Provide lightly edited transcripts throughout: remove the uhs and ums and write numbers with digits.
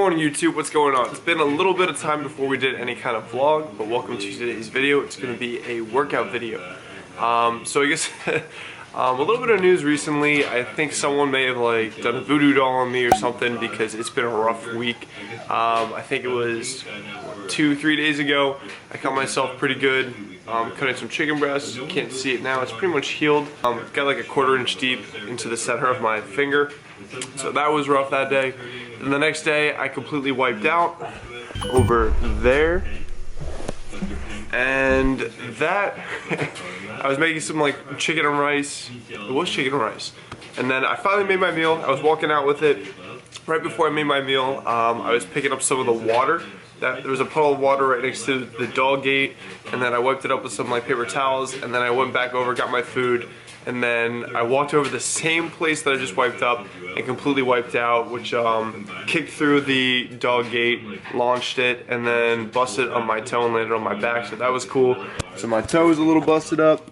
morning YouTube, what's going on? It's been a little bit of time before we did any kind of vlog, but welcome to today's video. It's going to be a workout video. So I guess a little bit of news recently. I think someone may have like done a voodoo doll on me or something because it's been a rough week. I think it was 2-3 days ago. I cut myself pretty good. Cutting some chicken breasts. You can't see it now. It's pretty much healed. Got like a 1/4 inch deep into the center of my finger. So that was rough that day. And the next day I completely wiped out over there. And that, I was making some like chicken and rice. It was chicken and rice. And then I finally made my meal. I was walking out with it. Right before I made my meal, I was picking up some of the water. There was a puddle of water right next to the dog gate, and then I wiped it up with some like paper towels, and then I went back over, got my food, and then I walked over the same place that I just wiped up and completely wiped out, which kicked through the dog gate, launched it, and then busted on my toe and landed on my back, so that was cool. So my toe is a little busted up.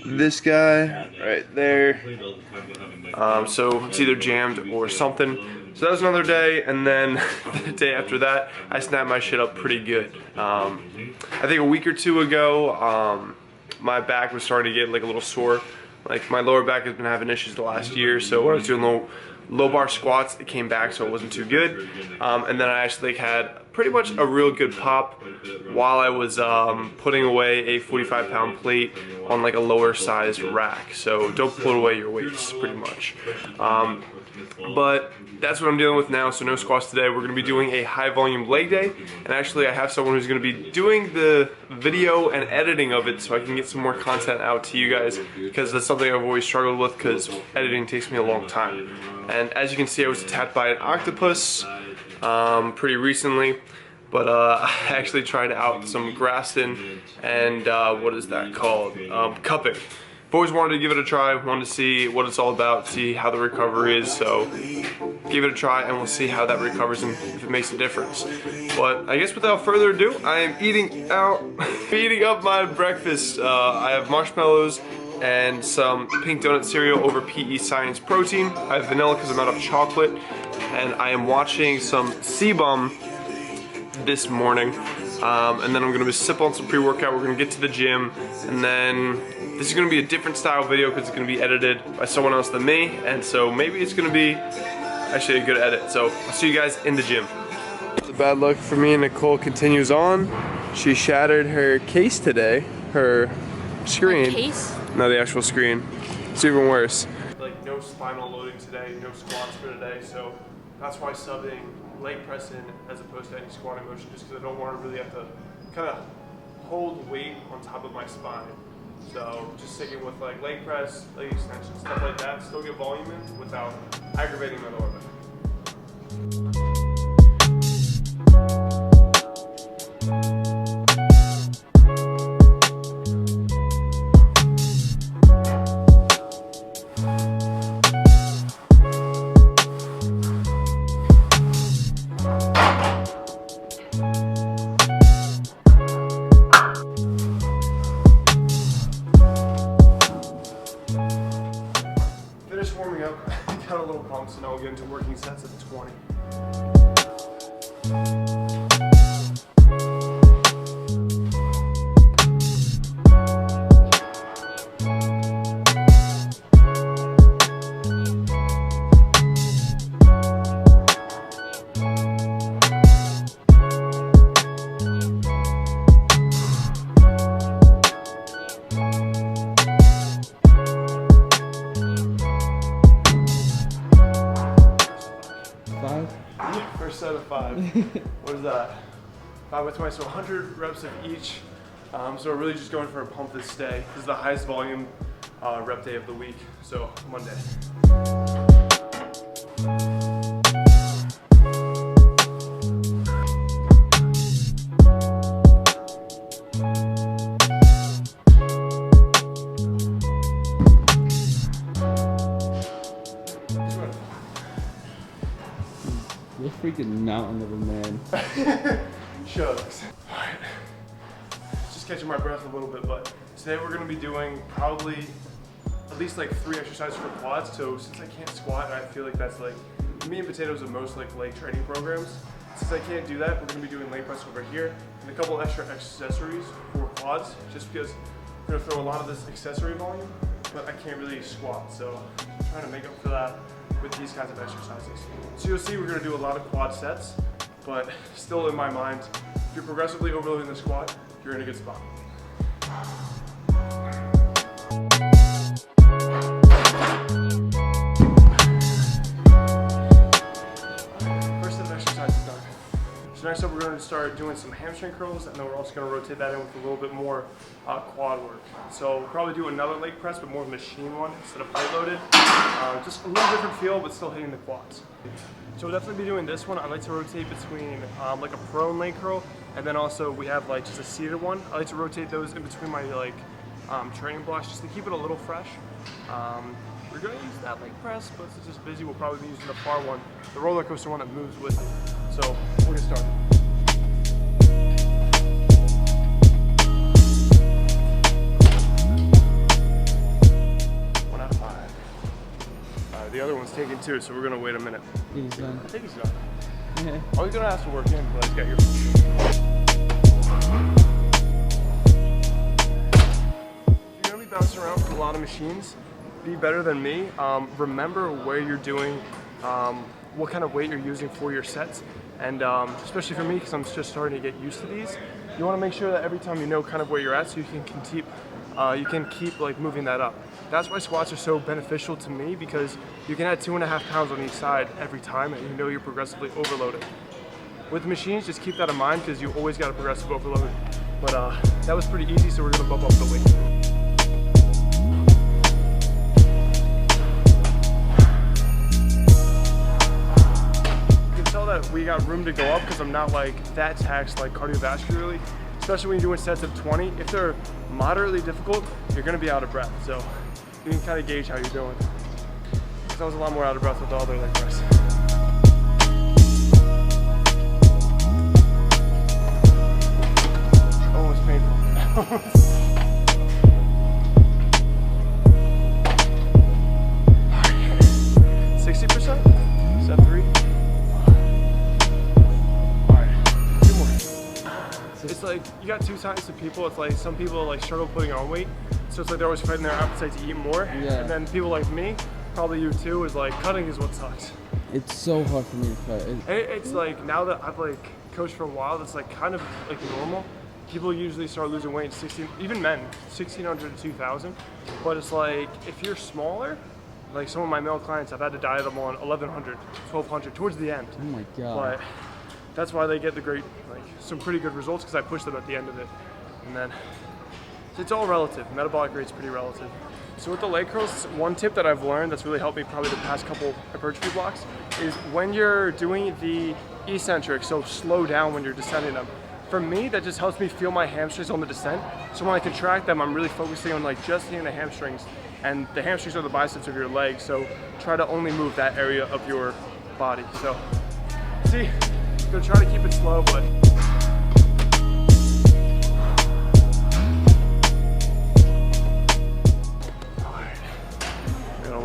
This guy right there. So it's either jammed or something. So that was another day, and then the day after that, I snapped my shit up pretty good. I think a week or two ago, my back was starting to get like a little sore. Like my lower back has been having issues the last year, so when I was doing low bar squats, it came back, so it wasn't too good. And then I actually had pretty much a real good pop while I was putting away a 45-pound plate on like a lower sized rack. So don't put away your weights, pretty much. But that's what I'm dealing with now, so no squats today. We're going to be doing a high volume leg day, and actually I have someone who's going to be doing the video and editing of it so I can get some more content out to you guys, because that's something I've always struggled with because editing takes me a long time. And as you can see, I was attacked by an octopus pretty recently, but I actually tried out some Graston and what is that called? Cupping. I've always wanted to give it a try, wanted to see what it's all about, see how the recovery is, so give it a try and we'll see how that recovers and if it makes a difference. But I guess without further ado, I am eating up my breakfast. I have marshmallows and some pink donut cereal over PE Science protein. I have vanilla because I'm out of chocolate, and I am watching some C-Bum this morning. And then I'm going to sip on some pre-workout. We're going to get to the gym, and then this is going to be a different style video because it's going to be edited by someone else than me, and so maybe it's going to be actually a good edit. So I'll see you guys in the gym. The bad luck for me and Nicole continues on. She shattered her case today, her screen. Case? No, the actual screen. It's even worse. Like no spinal loading today, no squats for today, so that's why subbing leg press in as opposed to any squatting motion, just because I don't want to really have to kind of hold weight on top of my spine. So just sticking with like leg press, leg extension, stuff like that, still get volume in without aggravating my lower back. Warming up, got a little pump, so now we'll get into working sets at 20. First set of 5. What is that? 5 by 20, so 100 reps of each. So we're really just going for a pump this day. This is the highest volume rep day of the week, so Monday. You're a freaking mountain of a man. Shucks. Alright. Just catching my breath a little bit, but today we're going to be doing probably at least like 3 exercises for quads. So since I can't squat, I feel like that's like meat and potatoes of most like leg training programs. Since I can't do that, we're going to be doing leg press over here and a couple extra accessories for quads, just because we're going to throw a lot of this accessory volume, but I can't really squat, so I'm trying to make up for that with these kinds of exercises. So you'll see we're going to do a lot of quad sets, but still in my mind, if you're progressively overloading the squat, you're in a good spot. Next up, we're going to start doing some hamstring curls, and then we're also going to rotate that in with a little bit more quad work. So we'll probably do another leg press, but more of a machine one instead of plate loaded. Just a little different feel, but still hitting the quads. So we'll definitely be doing this one. I like to rotate between like a prone leg curl, and then also we have like just a seated one. I like to rotate those in between my like training blocks just to keep it a little fresh. We're going to use that leg press, but since it's busy, we'll probably be using the far one, the roller coaster one that moves with it. So we're going to start. One out of 5. The other one's taken too, so we're going to wait a minute. He's done. I think he's done. Yeah. Oh, he's going to have to work in, but let's get your. You're going to be bouncing around with a lot of machines. Be better than me. Remember where you're doing, what kind of weight you're using for your sets, and especially for me, because I'm just starting to get used to these. You want to make sure that every time you know kind of where you're at, so you can keep like moving that up. That's why squats are so beneficial to me, because you can add 2.5 pounds on each side every time, and you know you're progressively overloading. With machines, just keep that in mind, because you always got a progressive overload. But that was pretty easy, so we're gonna bump up the weight. That we got room to go up, because I'm not like that taxed like cardiovascularly, especially when you're doing sets of 20. If they're moderately difficult, you're going to be out of breath, so you can kind of gauge how you're doing. I was a lot more out of breath with the other leg press. Almost painful. 60%? Is that 3? It's like, you got two types of people. It's like, some people like struggle putting on weight, so it's like they're always fighting their appetite to eat more. Yeah. And then people like me, probably you too, is like, cutting is what sucks. It's so hard for me to cut. It's like, now that I've like coached for a while, that's like kind of like normal. People usually start losing weight in 16, even men, 1,600 to 2,000. But it's like, if you're smaller, like some of my male clients, I've had to diet them on 1,100, 1,200 towards the end. Oh my God. But that's why they get the great, like some pretty good results, because I push them at the end of it. And then it's all relative. Metabolic rate's pretty relative. So with the leg curls, one tip that I've learned that's really helped me probably the past couple hypertrophy blocks is when you're doing the eccentric, so slow down when you're descending them. For me, that just helps me feel my hamstrings on the descent. So when I contract them, I'm really focusing on like just hitting the hamstrings, and the hamstrings are the biceps of your legs. So try to only move that area of your body. So see, I'm gonna try to keep it slow, but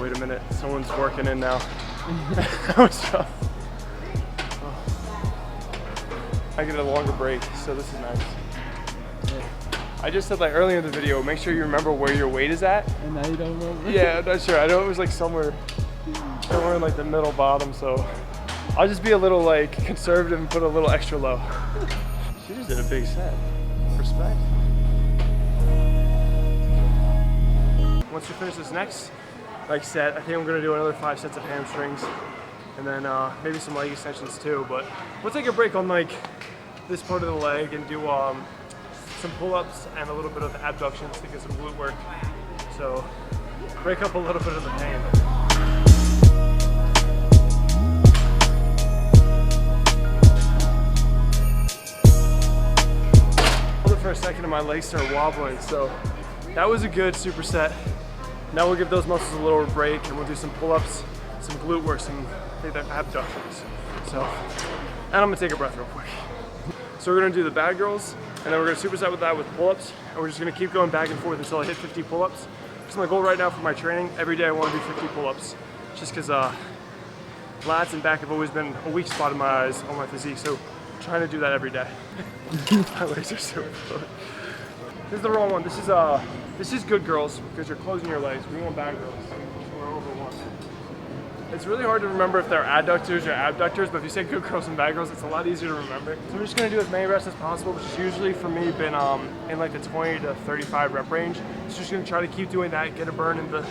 wait a minute, someone's working in now. That was tough. Oh. I get a longer break, so this is nice. Yeah. I just said like earlier in the video, make sure you remember where your weight is at. And now you don't remember? Yeah, I'm not sure. I know it was like somewhere in like the middle bottom, so I'll just be a little like conservative and put a little extra low. She just did a big set. Respect. Once we finish this next set, I think I'm gonna do another 5 sets of hamstrings, and then maybe some leg extensions too. But we'll take a break on like this part of the leg and do some pull-ups and a little bit of abductions to get some glute work. So break up a little bit of the pain. Hold it for a second and my legs start wobbling. So that was a good superset. Now we'll give those muscles a little break, and we'll do some pull-ups, some glute work, some abductions. So, and I'm gonna take a breath real quick. So we're gonna do the bad girls, and then we're gonna superset with that with pull-ups, and we're just gonna keep going back and forth until I hit 50 pull-ups. Because my goal right now for my training, every day I wanna do 50 pull-ups. Just because lats and back have always been a weak spot in my eyes on my physique, so I'm trying to do that every day. My legs are so good. This is the wrong one. This is good girls because you're closing your legs. We want bad girls. We're over one. It's really hard to remember if they're adductors or abductors, but if you say good girls and bad girls, it's a lot easier to remember. So we're just gonna do as many reps as possible, which is usually for me been in like the 20 to 35 rep range. So just gonna try to keep doing that, get a burn in the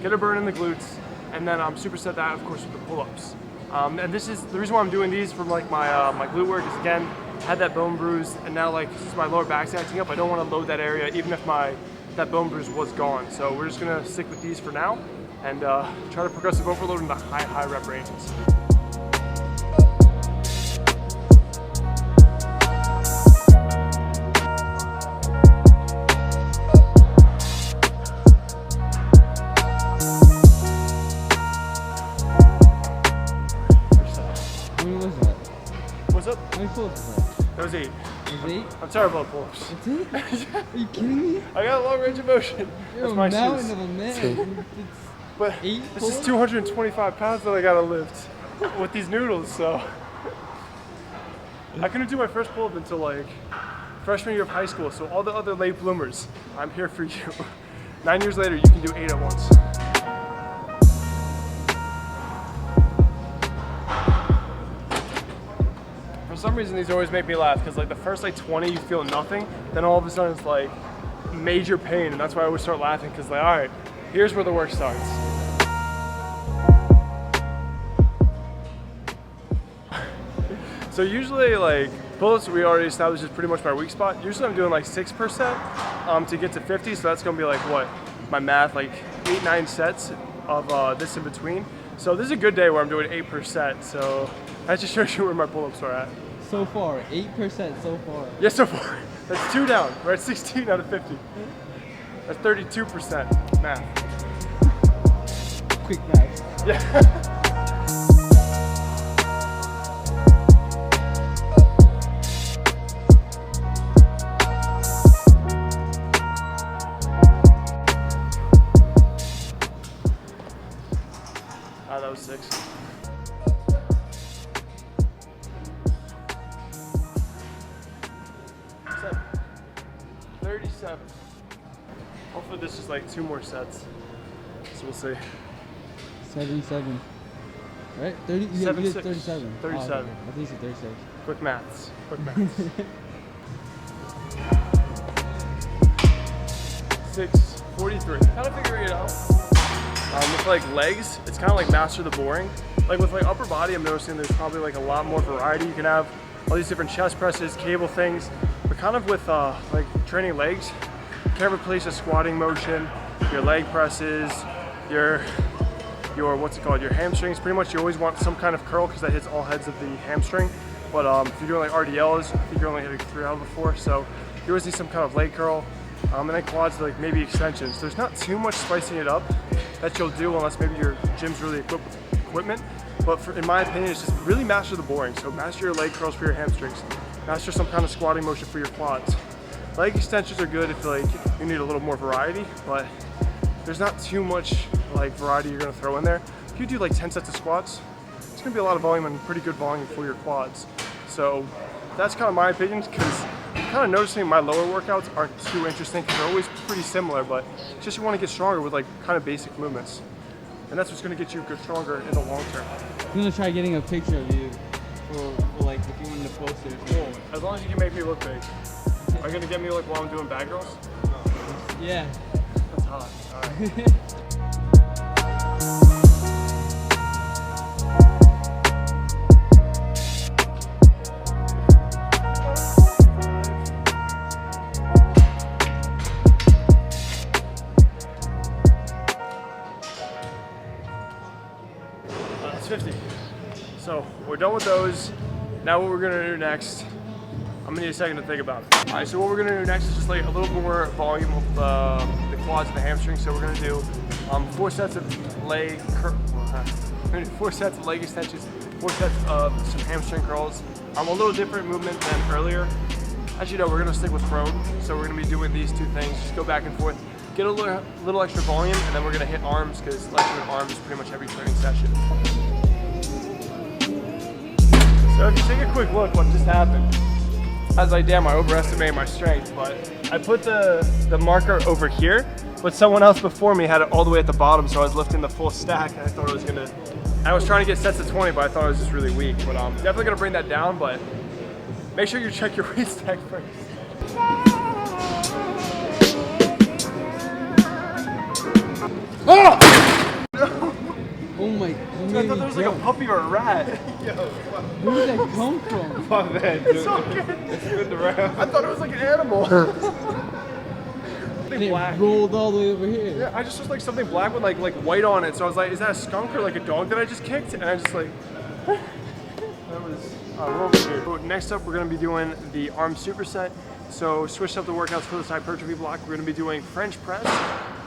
glutes, and then superset that, of course, with the pull-ups. And this is the reason why I'm doing these from like my my glute work is, again, had that bone bruise, and now like since my lower back's acting up, I don't want to load that area even if that bone bruise was gone. So we're just gonna stick with these for now and try to progressive overload in the high rep ranges. How many was that? What's up? How many pull-ups was that? That was 8. Was 8? I'm terrible at pull-ups. That's it? Are you kidding me? I got a long range of motion. You're That's a my mountain excuse. of a man. But 8 this is pull-ups? 225 pounds that I gotta lift with these noodles, so. I couldn't do my first pull-up until like freshman year of high school, so all the other late bloomers, I'm here for you. 9 years later, you can do 8 at once. For some reason, these always make me laugh, because like the first like 20, you feel nothing, then all of a sudden it's like major pain, and that's why I always start laughing, because like, all right, here's where the work starts. So usually like pull-ups we already established is pretty much my weak spot. Usually I'm doing like 6% to get to 50, so that's gonna be like what? My math, like 8-9 sets of this in between. So this is a good day where I'm doing 8%, so that just shows you where my pull-ups are at. So far, 8% so far. Yeah, so far. That's 2 down. We're at 16 out of 50. That's 32% math. Quick math. Yeah. That was 6. Seven. 37. Hopefully this is like 2 more sets. So we'll see. 77. Right? 30, you 7, did 6. 37. 37. Oh, okay. I think you said 36. Quick maths. Quick maths. 6:43. Kind of figuring it out. With like legs, it's kind of like master the boring. Like with like upper body, I'm noticing there's probably like a lot more variety. You can have all these different chest presses, cable things, but kind of with like training legs, you can't replace a squatting motion, your leg presses, your what's it called, your hamstrings. Pretty much you always want some kind of curl because that hits all heads of the hamstring. But if you're doing like RDLs, I think you're only hitting 3 out before, so you always need some kind of leg curl. And then quads, like maybe extensions. There's not too much spicing it up that you'll do unless maybe your gym's really equipped with equipment. But in my opinion, it's just really master the boring. So master your leg curls for your hamstrings. Master some kind of squatting motion for your quads. Leg extensions are good if like you need a little more variety, but there's not too much like variety you're gonna throw in there. If you do like 10 sets of squats, it's gonna be a lot of volume and pretty good volume for your quads. So that's kind of my opinion, because I'm kind of noticing my lower workouts aren't too interesting because they're always pretty similar, but it's just you want to get stronger with like kind of basic movements. And that's what's going to get you good, stronger in the long term. I'm gonna try getting a picture of you for like if you wanted to post it. Cool. As long as you can make me look big. Are you going to get me like while I'm doing bad girls? Yeah. That's hot. All right. That's 50. So we're done with those. Now what we're gonna do next, I'm gonna need a second to think about it. All right, so what we're gonna do next is just like a little more volume of the quads and the hamstrings. So we're gonna do 4 sets of leg, 4 sets of leg extensions, 4 sets of some hamstring curls. A little different movement than earlier. As you know, we're gonna stick with prone. So we're gonna be doing these 2 things, just go back and forth, get a little extra volume, and then we're gonna hit arms, because like doing arms is pretty much every training session. So if you take a quick look, what just happened? I was like, damn, I overestimated my strength, but I put the marker over here, but someone else before me had it all the way at the bottom, so I was lifting the full stack, and I thought I was trying to get sets of 20, but I thought I was just really weak. But definitely gonna bring that down, but make sure you check your weight stack first. Oh! Oh my, I thought there was like a puppy or a rat. Yo, where did that come from? My man, dude. It's okay. It's spinning around. I thought it was like an animal. And it rolled all the way over here. Yeah, I just was like something black with like white on it. So I was like, is that a skunk or like a dog that I just kicked? And I just like, that was real weird. But next up, we're gonna be doing the arm superset. So switched up the workouts for this hypertrophy block. We're gonna be doing French press,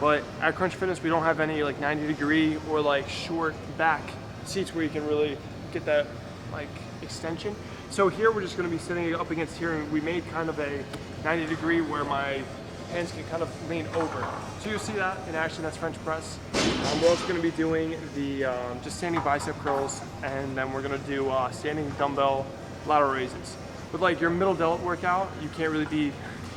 but at Crunch Fitness, we don't have any like 90-degree or like short back seats where you can really get that like extension. So here we're just gonna be sitting up against here, and we made kind of a 90-degree where my hands can kind of lean over. So you'll see that in action. That's French press. We're also going to be doing the just standing bicep curls, and then we're going to do standing dumbbell lateral raises. With like your middle delt workout, you can't really be,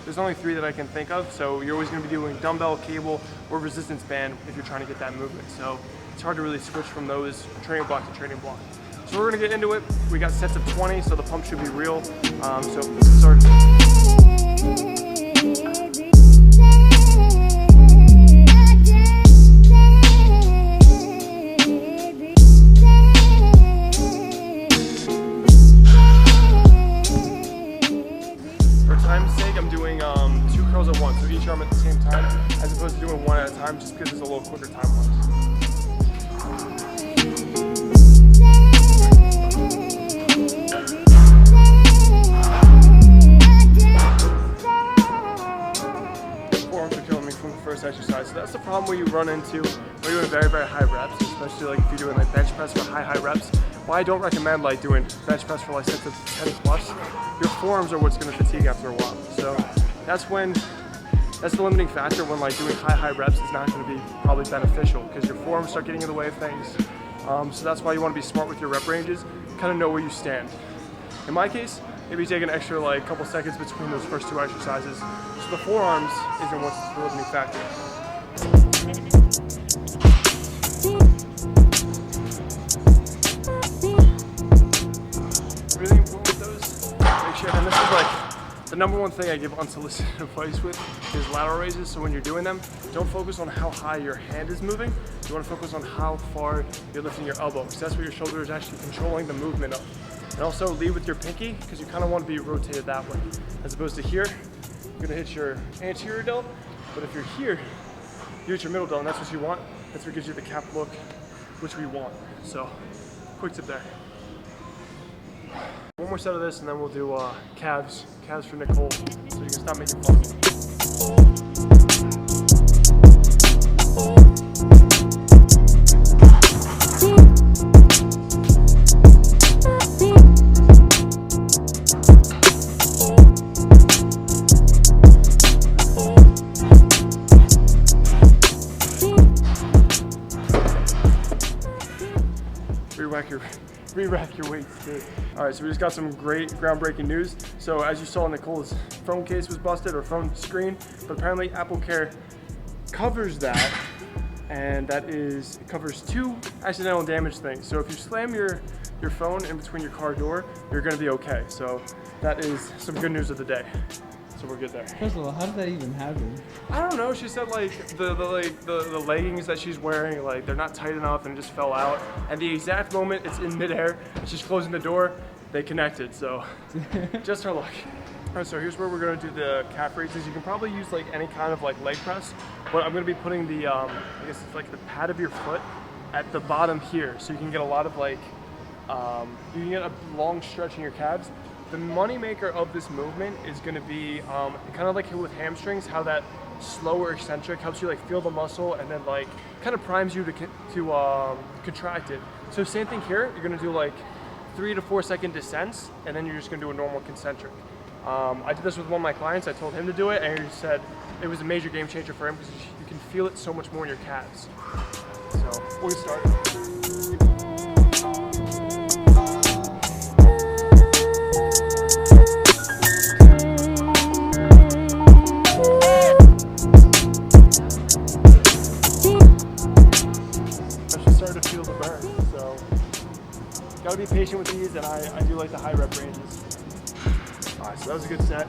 there's only 3 that I can think of, so you're always going to be doing dumbbell, cable, or resistance band if you're trying to get that movement. So it's hard to really switch from those training block to training block. So we're going to get into it. We got sets of 20, so the pump should be real. So start. Arm at the same time, as opposed to doing one at a time, just because it's a little quicker time-wise. Forearms are killing me from the first exercise, so that's the problem where you run into when you're doing very, very high reps, especially like if you're doing like bench press for high reps. Why I don't recommend like doing bench press for like sets of 10 plus. Your forearms are what's going to fatigue after a while, so that's the limiting factor when like doing high reps is not going to be probably beneficial, because your forearms start getting in the way of things. So that's why you want to be smart with your rep ranges, kind of know where you stand. In my case, maybe take an extra like couple seconds between those first 2 exercises, so the forearms isn't what's the limiting factor. Really important with those, make sure, and this is like the number one thing I give unsolicited advice with is lateral raises. So when you're doing them, don't focus on how high your hand is moving. You want to focus on how far you're lifting your elbow, because that's what your shoulder is actually controlling the movement of. And also lead with your pinky, because you kind of want to be rotated that way. As opposed to here, you're going to hit your anterior delt, but if you're here, you hit your middle delt, and that's what you want. That's what gives you the cap look, which we want. So, quick tip there. One more set of this, and then we'll do calves for Nicole, so you can stop making fun of me. Re-rack your weights too. All right, so we just got some great groundbreaking news. So as you saw, Nicole's phone case was busted, or phone screen, but apparently AppleCare covers that, and that is, it covers 2 accidental damage things. So if you slam your phone in between your car door, you're gonna be okay. So that is some good news of the day. So we're good there. First of all, how did that even happen? I don't know. She said like the leggings that she's wearing, like they're not tight enough, and it just fell out. And the exact moment it's in midair, and she's closing the door, they connected. So just her luck. All right, so here's where we're gonna do the calf raises. You can probably use like any kind of like leg press, but I'm gonna be putting the I guess it's like the pad of your foot at the bottom here, so you can get a lot of like you can get a long stretch in your calves. The money maker of this movement is going to be kind of like with hamstrings, how that slower eccentric helps you like feel the muscle, and then like kind of primes you to contract it. So same thing here, you're going to do like 3 to 4 second descents, and then you're just going to do a normal concentric. I did this with one of my clients. I told him to do it, and he said it was a major game changer for him, because you can feel it so much more in your calves. So we'll get started. high rep ranges. Alright, so that was a good set.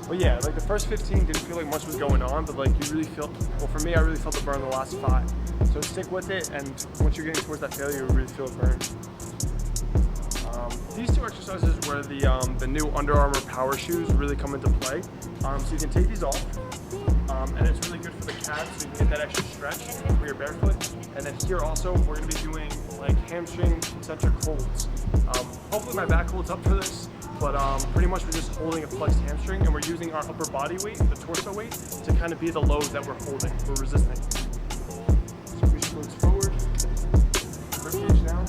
But yeah, like the first 15 didn't feel like much was going on, but like you really felt, well for me, I really felt the burn the last 5. So stick with it, and once you're getting towards that failure, you really feel it burn. These 2 exercises where the new Under Armour power shoes really come into play. So you can take these off, and it's really good for the calves, so you can get that extra stretch when you're barefoot. And then here also, we're going to be doing like hamstring concentric holds. Hopefully my back holds up for this, but pretty much we're just holding a flexed hamstring, and we're using our upper body weight, the torso weight, to kind of be the load that we're holding, we're resisting. Squeeze your glutes forward, rib cage down.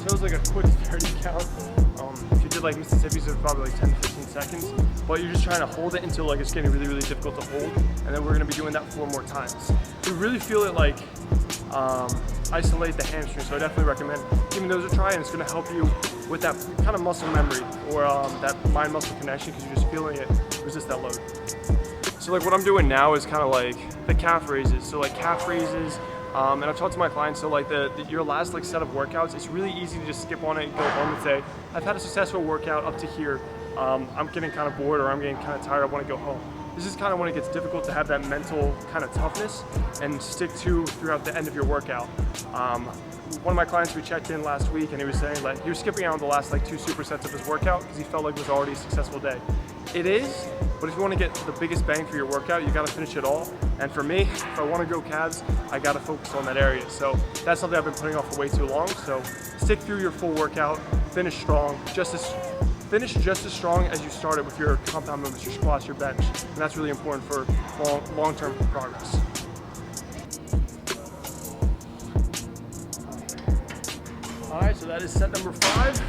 Feels like a quick 30 count. If you did like Mississippi's, it was probably like 10 to 15 seconds. But you're just trying to hold it until like it's getting really, really difficult to hold. And then we're gonna be doing that 4 more times. You really feel it like isolate the hamstring. So I definitely recommend giving those a try, and it's gonna help you with that kind of muscle memory or that mind-muscle connection, because you're just feeling it resist that load. So like what I'm doing now is kind of like the calf raises. So like calf raises, and I've talked to my clients, so like your last like set of workouts, it's really easy to just skip on it and go home and say, I've had a successful workout up to here, I'm getting kind of bored or I'm getting kind of tired, I want to go home. This is kind of when it gets difficult to have that mental kind of toughness and stick to throughout the end of your workout. One of my clients, we checked in last week, and he was saying like he was skipping out on the last like 2 supersets of his workout because he felt like it was already a successful day. It is, but if you want to get the biggest bang for your workout, you got to finish it all. And for me, if I want to go calves, I got to focus on that area. So that's something I've been putting off for way too long. So stick through your full workout, finish strong, finish just as strong as you started with your compound movements, your squats, your bench. And that's really important for long-term progress. All right, so that is set number 5.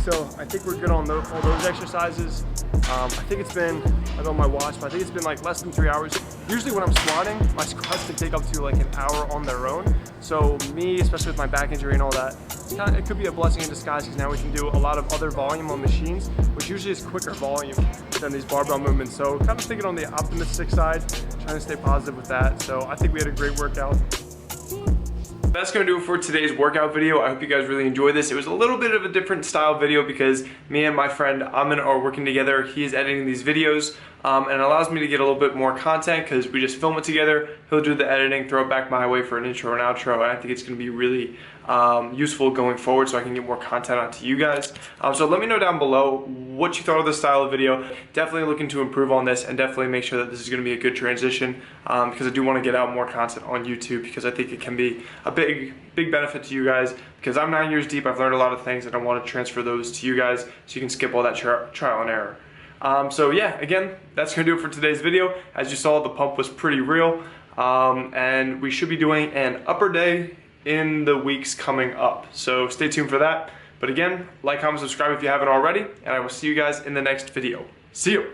So I think we're good on all those exercises. I think it's been, I don't know my watch, but I think it's been like less than 3 hours. Usually when I'm squatting, my squats can take up to like an hour on their own. So me, especially with my back injury and all that, it could be a blessing in disguise, because now we can do a lot of other volume on machines, which usually is quicker volume than these barbell movements. So kind of thinking on the optimistic side, trying to stay positive with that. So I think we had a great workout. That's going to do it for today's workout video. I hope you guys really enjoyed this. It was a little bit of a different style video because me and my friend Amin are working together. He is editing these videos, and it allows me to get a little bit more content because we just film it together. He'll do the editing, throw it back my way for an intro and outro, and I think it's going to be really useful going forward so I can get more content out to you guys. So let me know down below what you thought of this style of video. Definitely looking to improve on this, and definitely make sure that this is going to be a good transition, because I do want to get out more content on YouTube, because I think it can be a big benefit to you guys, because I'm 9 years deep. I've learned a lot of things, and I want to transfer those to you guys so you can skip all that trial and error. So yeah, again, that's going to do it for today's video. As you saw, the pump was pretty real, and we should be doing an upper day in the weeks coming up. So stay tuned for that. But again, like, comment, subscribe if you haven't already, and I will see you guys in the next video. See you!